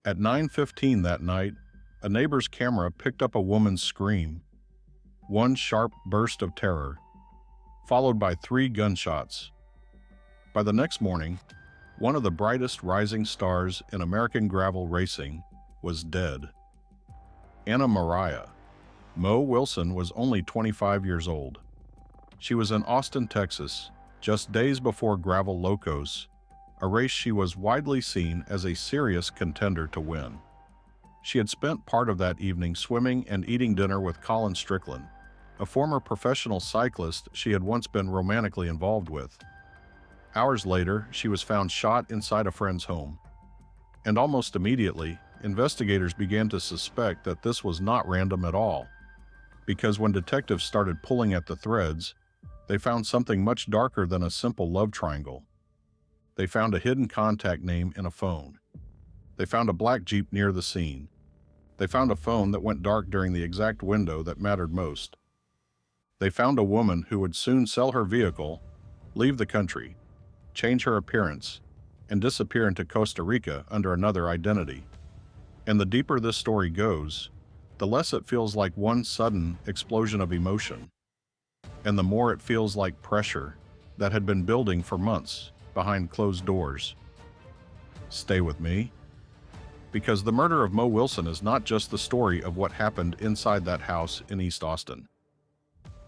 At 9:15 that night, a neighbor's camera picked up a woman's scream. One sharp burst of terror, followed by 3 gunshots. By the next morning, one of the brightest rising stars in American gravel racing was dead. Moriah. Mo Wilson was only 25 years old. She was in Austin, Texas, just days before Gravel Locos, a race she was widely seen as a serious contender to win. She had spent part of that evening swimming and eating dinner with Colin Strickland, a former professional cyclist she had once been romantically involved with. Hours later, she was found shot inside a friend's home. And almost immediately, investigators began to suspect that this was not random at all, because when detectives started pulling at the threads, they found something much darker than a simple love triangle. They found a hidden contact name in a phone. They found a black Jeep near the scene. They found a phone that went dark during the exact window that mattered most. They found a woman who would soon sell her vehicle, leave the country, change her appearance, and disappear into Costa Rica under another identity. And the deeper this story goes, the less it feels like one sudden explosion of emotion, and the more it feels like pressure that had been building for months behind closed doors. Stay with me, because the murder of Mo Wilson is not just the story of what happened inside that house in East Austin.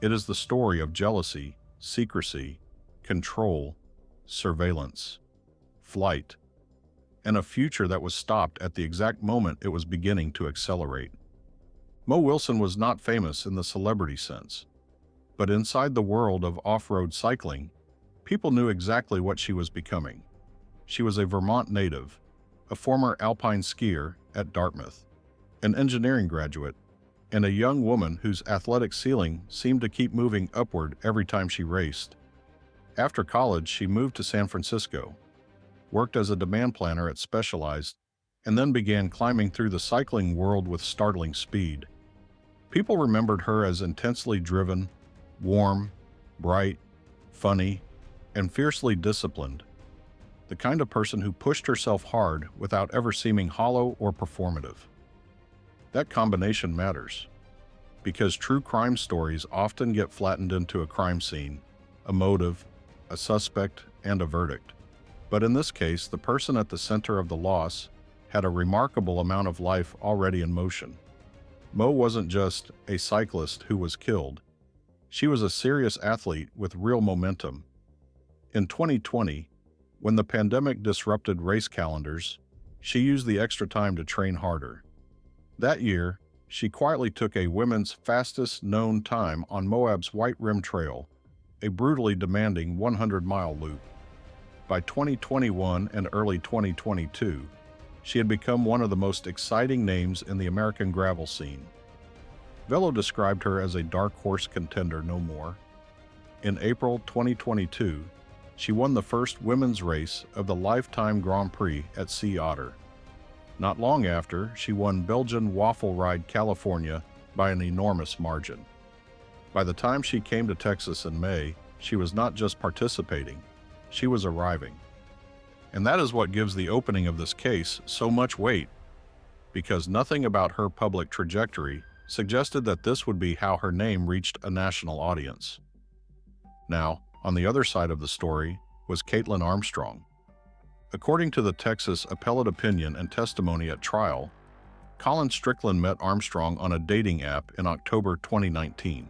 It is the story of jealousy, secrecy, control, surveillance, flight, and a future that was stopped at the exact moment it was beginning to accelerate. Mo Wilson was not famous in the celebrity sense, but inside the world of off-road cycling, people knew exactly what she was becoming. She was a Vermont native, a former alpine skier at Dartmouth, an engineering graduate, and a young woman whose athletic ceiling seemed to keep moving upward every time she raced. After college, she moved to San Francisco, worked as a demand planner at Specialized, and then began climbing through the cycling world with startling speed. People remembered her as intensely driven, warm, bright, funny, and fiercely disciplined, the kind of person who pushed herself hard without ever seeming hollow or performative. That combination matters, because true crime stories often get flattened into a crime scene, a motive, a suspect, and a verdict. But in this case, the person at the center of the loss had a remarkable amount of life already in motion. Mo wasn't just a cyclist who was killed. She was a serious athlete with real momentum. In 2020, when the pandemic disrupted race calendars, she used the extra time to train harder. That year, she quietly took a women's fastest known time on Moab's White Rim Trail, a brutally demanding 100-mile loop. By 2021 and early 2022, she had become one of the most exciting names in the American gravel scene. Velo described her as a dark horse contender no more. In April 2022, she won the first women's race of the Lifetime Grand Prix at Sea Otter. Not long after, she won Belgian Waffle Ride California by an enormous margin. By the time she came to Texas in May, she was not just participating, she was arriving. And that is what gives the opening of this case so much weight, because nothing about her public trajectory suggested that this would be how her name reached a national audience. Now, on the other side of the story was Kaitlin Armstrong. According to the Texas appellate opinion and testimony at trial, Colin Strickland met Armstrong on a dating app in October 2019.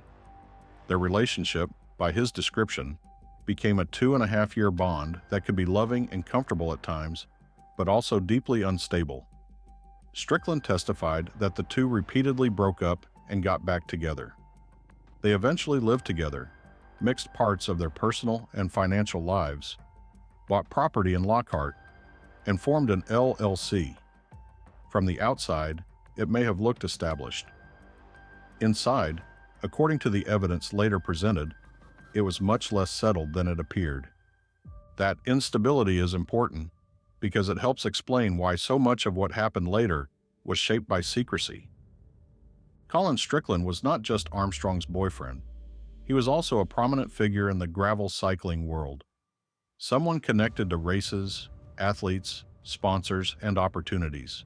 Their relationship, by his description, became a 2.5-year bond that could be loving and comfortable at times, but also deeply unstable. Strickland testified that the two repeatedly broke up and got back together. They eventually lived together, mixed parts of their personal and financial lives, bought property in Lockhart, and formed an LLC. From the outside, it may have looked established. Inside, according to the evidence later presented, it was much less settled than it appeared. That instability is important because it helps explain why so much of what happened later was shaped by secrecy. Colin Strickland was not just Armstrong's boyfriend. He was also a prominent figure in the gravel cycling world. Someone connected to races, athletes, sponsors, and opportunities.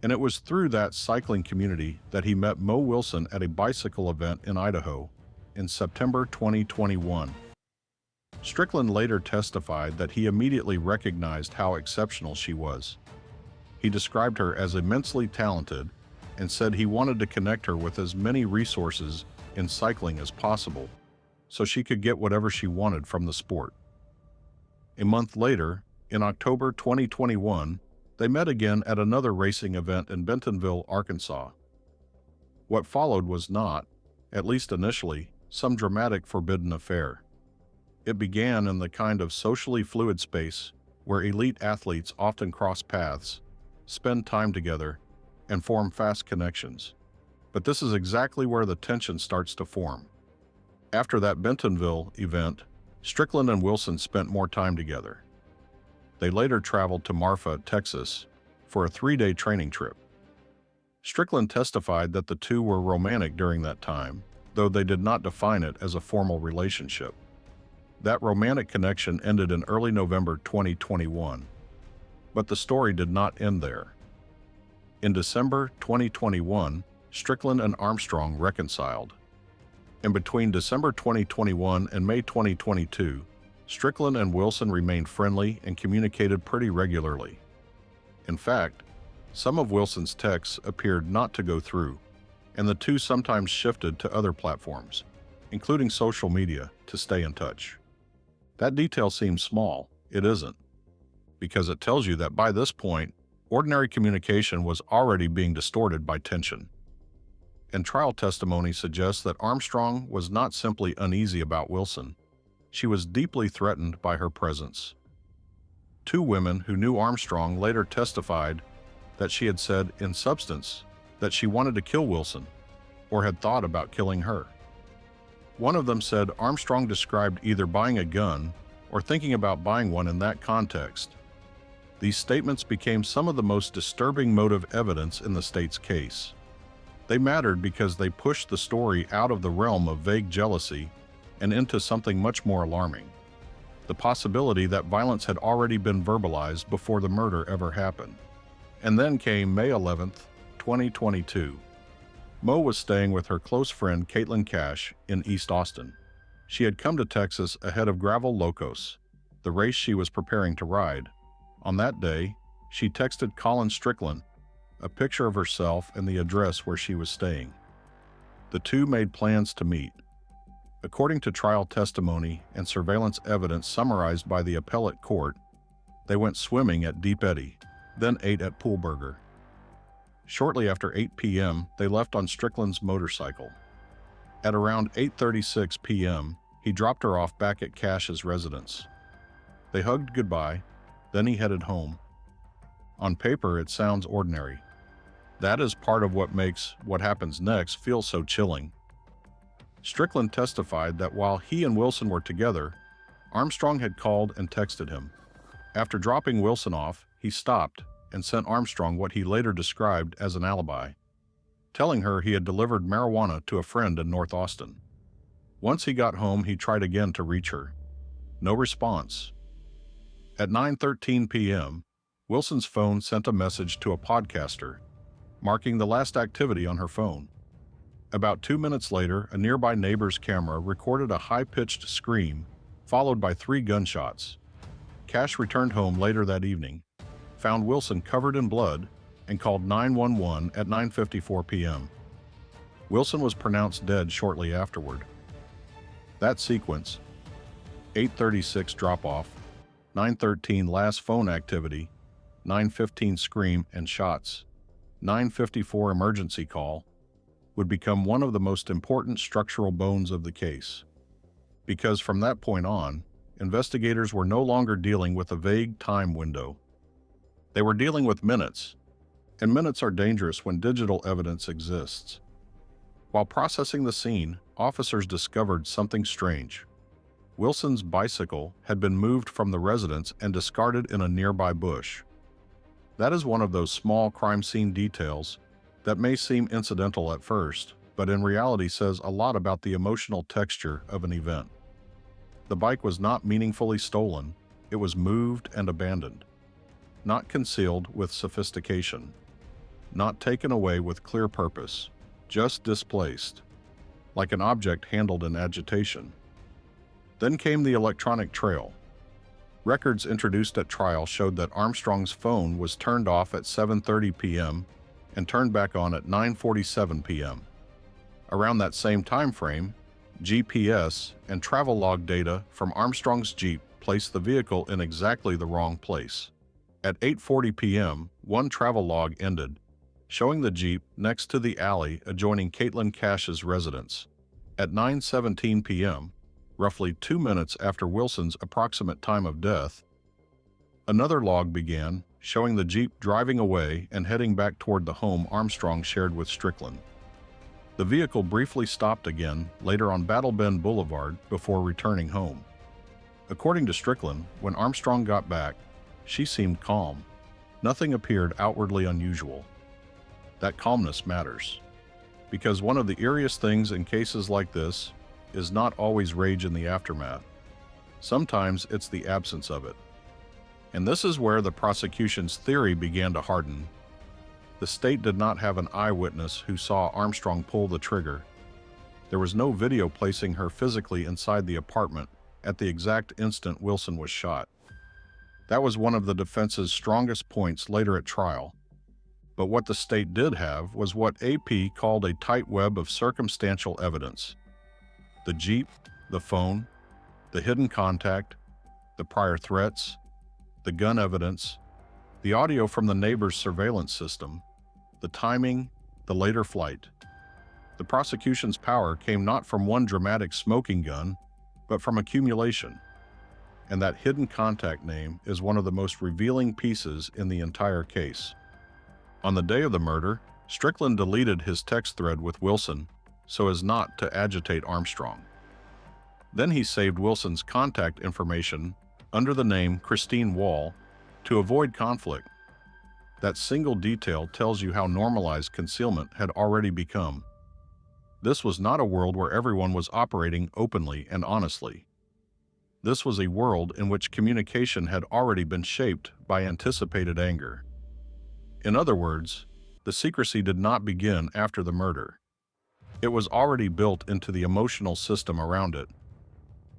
And it was through that cycling community that he met Mo Wilson at a bicycle event in Idaho in September 2021. Strickland later testified that he immediately recognized how exceptional she was. He described her as immensely talented and said he wanted to connect her with as many resources in cycling as possible so she could get whatever she wanted from the sport. A month later, in October 2021, they met again at another racing event in Bentonville, Arkansas. What followed was not, at least initially, some dramatic forbidden affair. It began in the kind of socially fluid space where elite athletes often cross paths, spend time together, and form fast connections. But this is exactly where the tension starts to form. After that Bentonville event, Strickland and Wilson spent more time together. They later traveled to Marfa, Texas, for a 3-day training trip. Strickland testified that the two were romantic during that time, though they did not define it as a formal relationship. That romantic connection ended in early November 2021. But the story did not end there. In December 2021, Strickland and Armstrong reconciled. And between December 2021 and May 2022, Strickland and Wilson remained friendly and communicated pretty regularly. In fact, some of Wilson's texts appeared not to go through, and the two sometimes shifted to other platforms, including social media, to stay in touch. That detail seems small. It isn't, because it tells you that by this point, ordinary communication was already being distorted by tension. And trial testimony suggests that Armstrong was not simply uneasy about Wilson. She was deeply threatened by her presence. Two women who knew Armstrong later testified that she had said, in substance, that she wanted to kill Wilson, or had thought about killing her. One of them said Armstrong described either buying a gun or thinking about buying one in that context. These statements became some of the most disturbing motive evidence in the state's case. They mattered because they pushed the story out of the realm of vague jealousy and into something much more alarming: the possibility that violence had already been verbalized before the murder ever happened. And then came May 11th, 2022. Mo was staying with her close friend Kaitlin Cash in East Austin. She had come to Texas ahead of Gravel Locos, the race she was preparing to ride. On that day, she texted Colin Strickland a picture of herself and the address where she was staying. The two made plans to meet. According to trial testimony and surveillance evidence summarized by the appellate court, they went swimming at Deep Eddy, then ate at Pool Burger. Shortly after 8 p.m., they left on Strickland's motorcycle. At around 8:36 p.m., he dropped her off back at Cash's residence. They hugged goodbye, then he headed home. On paper, it sounds ordinary. That is part of what makes what happens next feel so chilling. Strickland testified that while he and Wilson were together, Armstrong had called and texted him. After dropping Wilson off, he stopped and sent Armstrong what he later described as an alibi, telling her he had delivered marijuana to a friend in North Austin. Once he got home, he tried again to reach her. No response. At 9:13 p.m., Wilson's phone sent a message to a podcaster, marking the last activity on her phone. About 2 minutes later, a nearby neighbor's camera recorded a high-pitched scream, followed by 3 gunshots. Cash returned home later that evening, found Wilson covered in blood, and called 911 at 9:54 p.m. Wilson was pronounced dead shortly afterward. That sequence, 8:36 drop-off, 9:13 last phone activity, 9:15 scream and shots, 9:54 emergency call, would become one of the most important structural bones of the case. Because from that point on, investigators were no longer dealing with a vague time window. They were dealing with minutes, and minutes are dangerous when digital evidence exists. While processing the scene, officers discovered something strange. Wilson's bicycle had been moved from the residence and discarded in a nearby bush. That is one of those small crime scene details that may seem incidental at first, but in reality says a lot about the emotional texture of an event. The bike was not meaningfully stolen, it was moved and abandoned, not concealed with sophistication. not taken away with clear purpose, just displaced, like an object handled in agitation. Then came the electronic trail. Records introduced at trial showed that Armstrong's phone was turned off at 7:30 p.m. and turned back on at 9:47 p.m. Around that same time frame, GPS and travel log data from Armstrong's Jeep placed the vehicle in exactly the wrong place. At 8:40 p.m., one travel log ended, showing the Jeep next to the alley adjoining Kaitlin Cash's residence. At 9:17 p.m., roughly 2 minutes after Wilson's approximate time of death, another log began, showing the Jeep driving away and heading back toward the home Armstrong shared with Strickland. The vehicle briefly stopped again later on Battle Bend Boulevard before returning home. According to Strickland, when Armstrong got back, she seemed calm. Nothing appeared outwardly unusual. That calmness matters, because one of the eeriest things in cases like this is not always rage in the aftermath. Sometimes it's the absence of it. And this is where the prosecution's theory began to harden. The state did not have an eyewitness who saw Armstrong pull the trigger. There was no video placing her physically inside the apartment at the exact instant Wilson was shot. That was one of the defense's strongest points later at trial. But what the state did have was what AP called a tight web of circumstantial evidence. The Jeep, the phone, the hidden contact, the prior threats, the gun evidence, the audio from the neighbor's surveillance system, the timing, the later flight. The prosecution's power came not from one dramatic smoking gun, but from accumulation. And that hidden contact name is one of the most revealing pieces in the entire case. On the day of the murder, Strickland deleted his text thread with Wilson so as not to agitate Armstrong. Then he saved Wilson's contact information under the name Christine Wall to avoid conflict. That single detail tells you how normalized concealment had already become. This was not a world where everyone was operating openly and honestly. This was a world in which communication had already been shaped by anticipated anger. In other words, the secrecy did not begin after the murder. It was already built into the emotional system around it.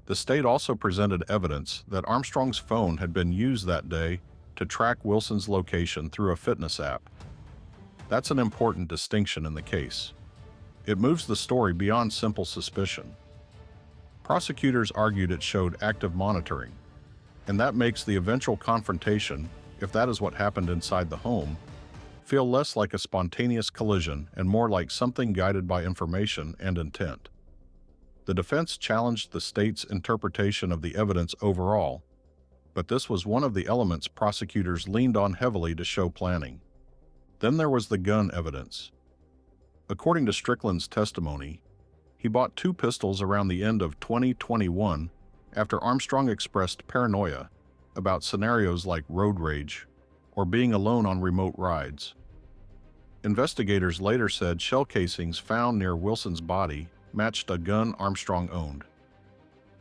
The state also presented evidence that Armstrong's phone had been used that day to track Wilson's location through a fitness app. That's an important distinction in the case. It moves the story beyond simple suspicion. Prosecutors argued it showed active monitoring, and that makes the eventual confrontation, if that is what happened inside the home, feel less like a spontaneous collision and more like something guided by information and intent. The defense challenged the state's interpretation of the evidence overall, but this was one of the elements prosecutors leaned on heavily to show planning. Then there was the gun evidence. According to Strickland's testimony, he bought 2 pistols around the end of 2021 after Armstrong expressed paranoia about scenarios like road rage or being alone on remote rides. Investigators later said shell casings found near Wilson's body matched a gun Armstrong owned.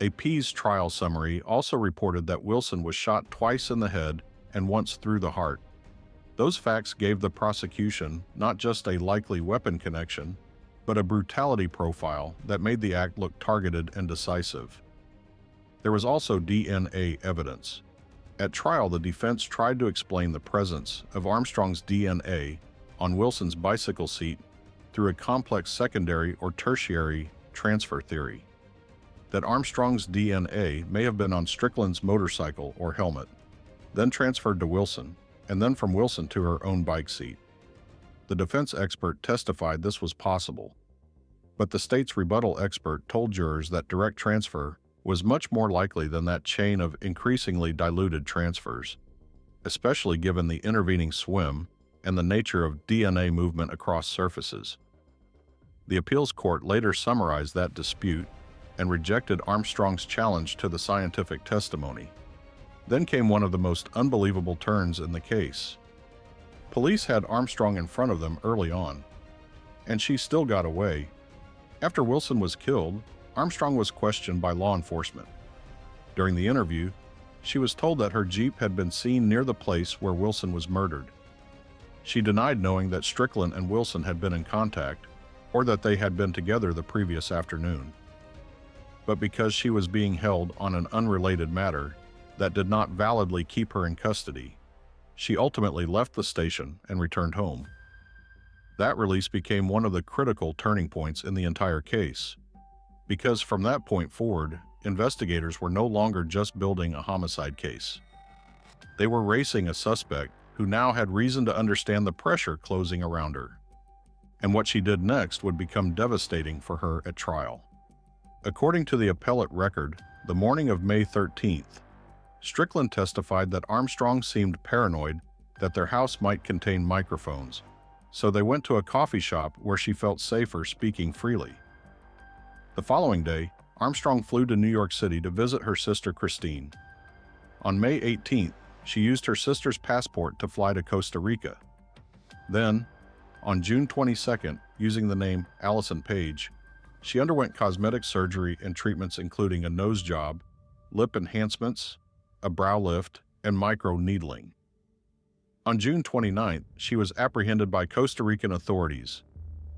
AP's trial summary also reported that Wilson was shot twice in the head and once through the heart. Those facts gave the prosecution not just a likely weapon connection, but a brutality profile that made the act look targeted and decisive. There was also DNA evidence. At trial, the defense tried to explain the presence of Armstrong's DNA on Wilson's bicycle seat through a complex secondary or tertiary transfer theory. That Armstrong's DNA may have been on Strickland's motorcycle or helmet, then transferred to Wilson, and then from Wilson to her own bike seat. The defense expert testified this was possible, but the state's rebuttal expert told jurors that direct transfer was much more likely than that chain of increasingly diluted transfers, especially given the intervening swim and the nature of DNA movement across surfaces. The appeals court later summarized that dispute and rejected Armstrong's challenge to the scientific testimony. Then came one of the most unbelievable turns in the case. Police had Armstrong in front of them early on, and she still got away. After Wilson was killed, Armstrong was questioned by law enforcement. During the interview, she was told that her Jeep had been seen near the place where Wilson was murdered. She denied knowing that Strickland and Wilson had been in contact or that they had been together the previous afternoon. But because she was being held on an unrelated matter that did not validly keep her in custody, she ultimately left the station and returned home. That release became one of the critical turning points in the entire case, because from that point forward, investigators were no longer just building a homicide case. They were racing a suspect who now had reason to understand the pressure closing around her, and what she did next would become devastating for her at trial. According to the appellate record, the morning of May 13th, Strickland testified that Armstrong seemed paranoid that their house might contain microphones, so they went to a coffee shop where she felt safer speaking freely. The following day, Armstrong flew to New York City to visit her sister Christine. On May 18th, she used her sister's passport to fly to Costa Rica. Then, on June 22nd, using the name Allison Page, she underwent cosmetic surgery and treatments including a nose job, lip enhancements, a brow lift, and micro-needling. On June 29th, she was apprehended by Costa Rican authorities,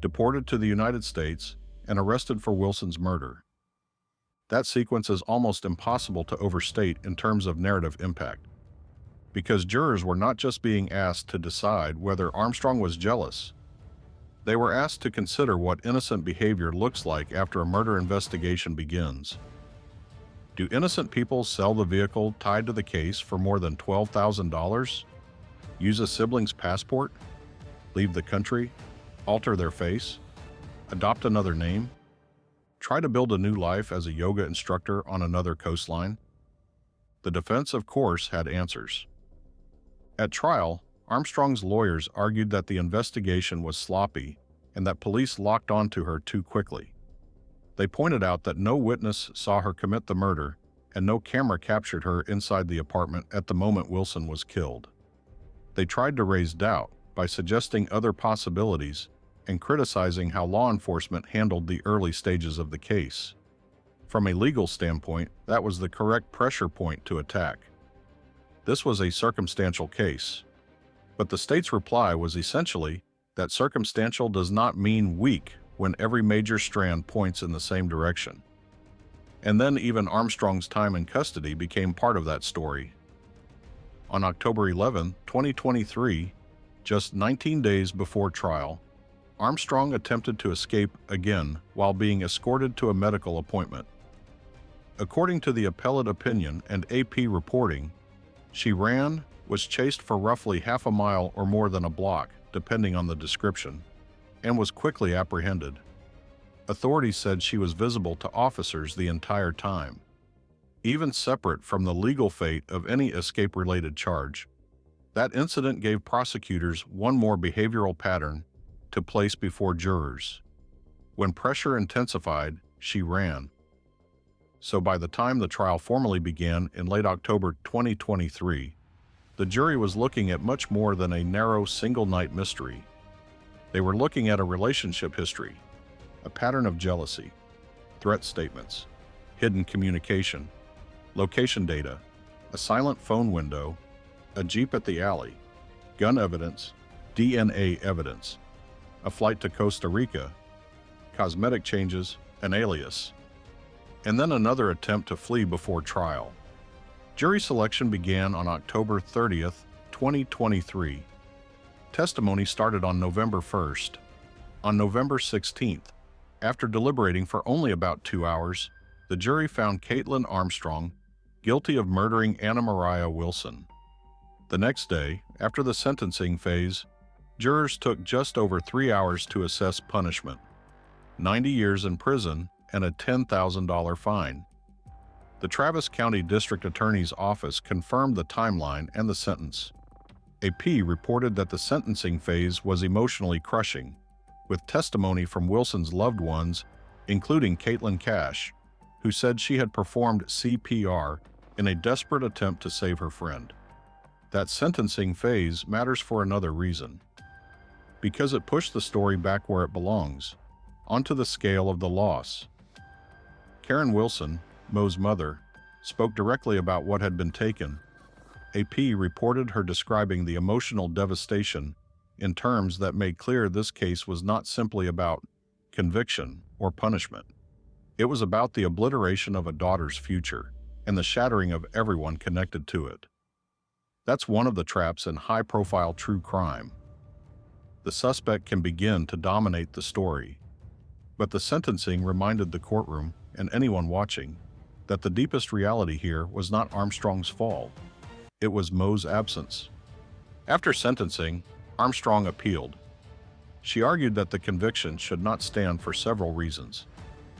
deported to the United States, and arrested for Wilson's murder. That sequence is almost impossible to overstate in terms of narrative impact, because jurors were not just being asked to decide whether Armstrong was jealous. They were asked to consider what innocent behavior looks like after a murder investigation begins. Do innocent people sell the vehicle tied to the case for more than $12,000? Use a sibling's passport? Leave the country? Alter their face? Adopt another name? Try to build a new life as a yoga instructor on another coastline? The defense, of course, had answers. At trial, Armstrong's lawyers argued that the investigation was sloppy and that police locked onto her too quickly. They pointed out that no witness saw her commit the murder and no camera captured her inside the apartment at the moment Wilson was killed. They tried to raise doubt by suggesting other possibilities and criticizing how law enforcement handled the early stages of the case. From a legal standpoint, that was the correct pressure point to attack. This was a circumstantial case, but the state's reply was essentially that circumstantial does not mean weak when every major strand points in the same direction. And then even Armstrong's time in custody became part of that story. On October 11, 2023, just 19 days before trial, Armstrong attempted to escape again while being escorted to a medical appointment. According to the appellate opinion and AP reporting, she ran, was chased for roughly half a mile or more than a block, depending on the description, and was quickly apprehended. Authorities said she was visible to officers the entire time. Even separate from the legal fate of any escape-related charge, that incident gave prosecutors one more behavioral pattern to place before jurors. When pressure intensified, she ran. So by the time the trial formally began in late October 2023, the jury was looking at much more than a narrow single-night mystery. They were looking at a relationship history, a pattern of jealousy, threat statements, hidden communication, location data, a silent phone window, a Jeep at the alley, gun evidence, DNA evidence, a flight to Costa Rica, cosmetic changes, an alias, and then another attempt to flee before trial. Jury selection began on October 30th, 2023. Testimony started on November 1st. On November 16th, after deliberating for only about 2 hours, the jury found Kaitlin Armstrong guilty of murdering Moriah Wilson. The next day, after the sentencing phase, jurors took just over 3 hours to assess punishment: 90 years in prison and a $10,000 fine. The Travis County District Attorney's Office confirmed the timeline and the sentence. AP reported that the sentencing phase was emotionally crushing, with testimony from Wilson's loved ones, including Caitlin Cash, who said she had performed CPR in a desperate attempt to save her friend. That sentencing phase matters for another reason. Because it pushed the story back where it belongs, onto the scale of the loss. Karen Wilson, Mo's mother, spoke directly about what had been taken. AP reported her describing the emotional devastation in terms that made clear this case was not simply about conviction or punishment. It was about the obliteration of a daughter's future and the shattering of everyone connected to it. That's one of the traps in high-profile true crime. The suspect can begin to dominate the story, but the sentencing reminded the courtroom and anyone watching that the deepest reality here was not Armstrong's fall. It was Mo's absence. After sentencing, Armstrong appealed. She argued that the conviction should not stand for several reasons,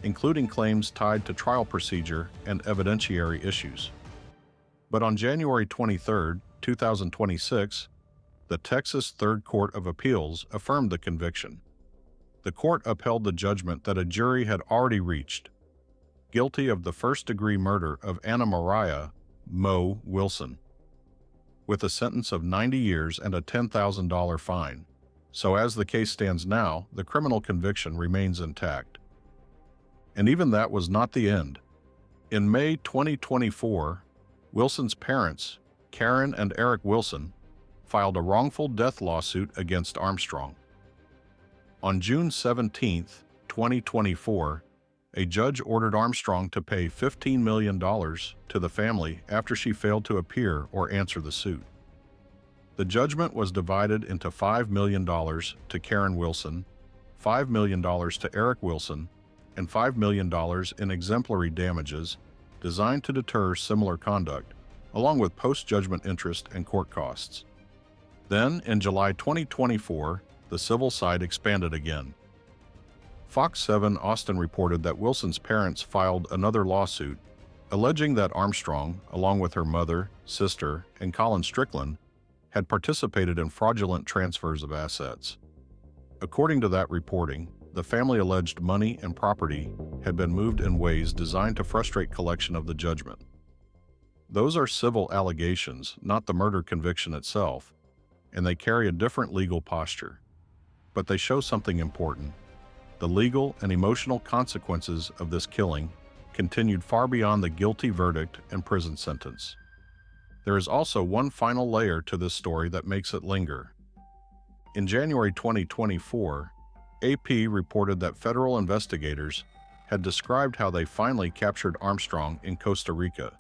including claims tied to trial procedure and evidentiary issues. But on January 23, 2026, the Texas Third Court of Appeals affirmed the conviction. The court upheld the judgment that a jury had already reached, guilty of the first-degree murder of Anna Moriah, Mo Wilson, with a sentence of 90 years and a $10,000 fine. So as the case stands now, the criminal conviction remains intact. And even that was not the end. In May 2024, Wilson's parents, Karen and Eric Wilson, filed a wrongful death lawsuit against Armstrong. On June 17, 2024, a judge ordered Armstrong to pay $15 million to the family after she failed to appear or answer the suit. The judgment was divided into $5 million to Karen Wilson, $5 million to Eric Wilson, and $5 million in exemplary damages designed to deter similar conduct, along with post-judgment interest and court costs. Then, in July 2024, the civil side expanded again. Fox 7 Austin reported that Wilson's parents filed another lawsuit, alleging that Armstrong, along with her mother, sister, and Colin Strickland, had participated in fraudulent transfers of assets. According to that reporting, the family alleged money and property had been moved in ways designed to frustrate collection of the judgment. Those are civil allegations, not the murder conviction itself, and they carry a different legal posture. But they show something important. The legal and emotional consequences of this killing continued far beyond the guilty verdict and prison sentence. There is also one final layer to this story that makes it linger. In January 2024, AP reported that federal investigators had described how they finally captured Armstrong in Costa Rica.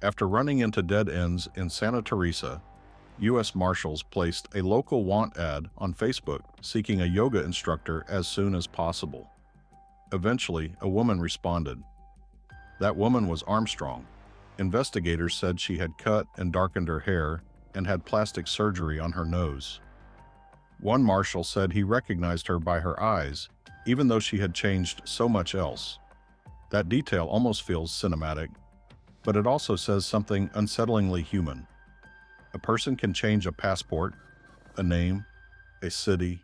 After running into dead ends in Santa Teresa, U.S. Marshals placed a local want ad on Facebook seeking a yoga instructor as soon as possible. Eventually, a woman responded. That woman was Armstrong. Investigators said she had cut and darkened her hair and had plastic surgery on her nose. One marshal said he recognized her by her eyes, even though she had changed so much else. That detail almost feels cinematic, but it also says something unsettlingly human. A person can change a passport, a name, a city,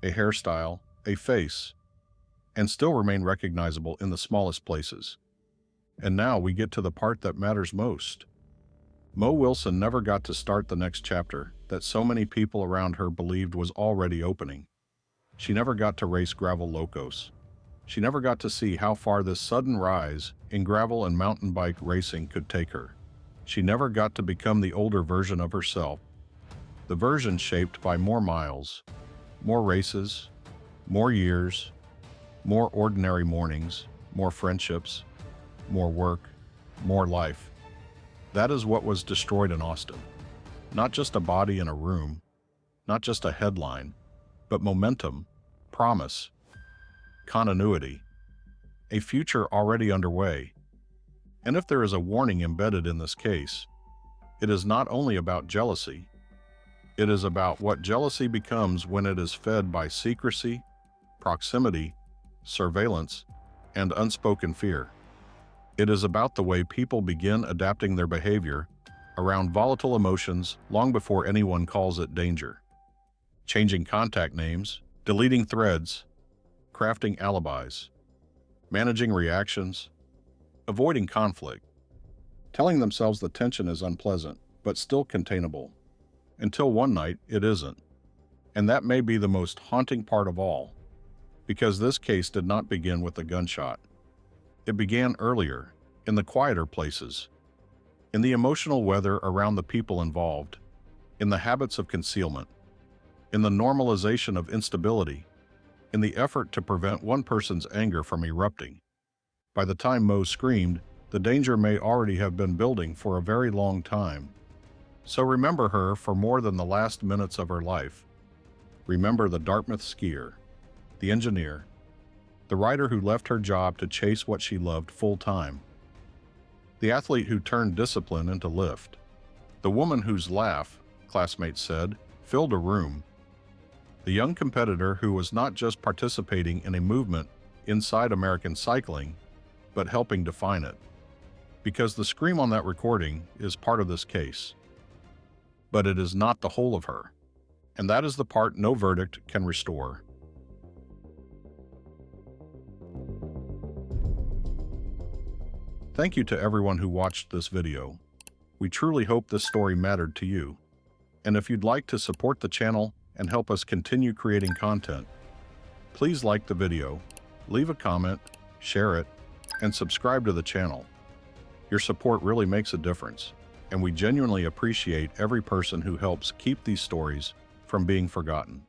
a hairstyle, a face, and still remain recognizable in the smallest places. And now we get to the part that matters most. Mo Wilson never got to start the next chapter that so many people around her believed was already opening. She never got to race gravel locos. She never got to see how far this sudden rise in gravel and mountain bike racing could take her. She never got to become the older version of herself, the version shaped by more miles, more races, more years, more ordinary mornings, more friendships, more work, more life. That is what was destroyed in Austin. Not just a body in a room, not just a headline, but momentum, promise, continuity, a future already underway. And if there is a warning embedded in this case, it is not only about jealousy. It is about what jealousy becomes when it is fed by secrecy, proximity, surveillance, and unspoken fear. It is about the way people begin adapting their behavior around volatile emotions long before anyone calls it danger. Changing contact names, deleting threads, crafting alibis, managing reactions, avoiding conflict, telling themselves the tension is unpleasant, but still containable, until one night it isn't. And that may be the most haunting part of all, because this case did not begin with a gunshot. It began earlier, in the quieter places, in the emotional weather around the people involved, in the habits of concealment, in the normalization of instability, in the effort to prevent one person's anger from erupting. By the time Mo screamed, the danger may already have been building for a very long time. So remember her for more than the last minutes of her life. Remember the Dartmouth skier, the engineer, the writer who left her job to chase what she loved full-time, the athlete who turned discipline into lift, the woman whose laugh, classmates said, filled a room, the young competitor who was not just participating in a movement inside American cycling, but helping define it. Because the scream on that recording is part of this case. But it is not the whole of her. And that is the part no verdict can restore. Thank you to everyone who watched this video. We truly hope this story mattered to you. And if you'd like to support the channel and help us continue creating content, please like the video, leave a comment, share it, and subscribe to the channel. Your support really makes a difference, and we genuinely appreciate every person who helps keep these stories from being forgotten.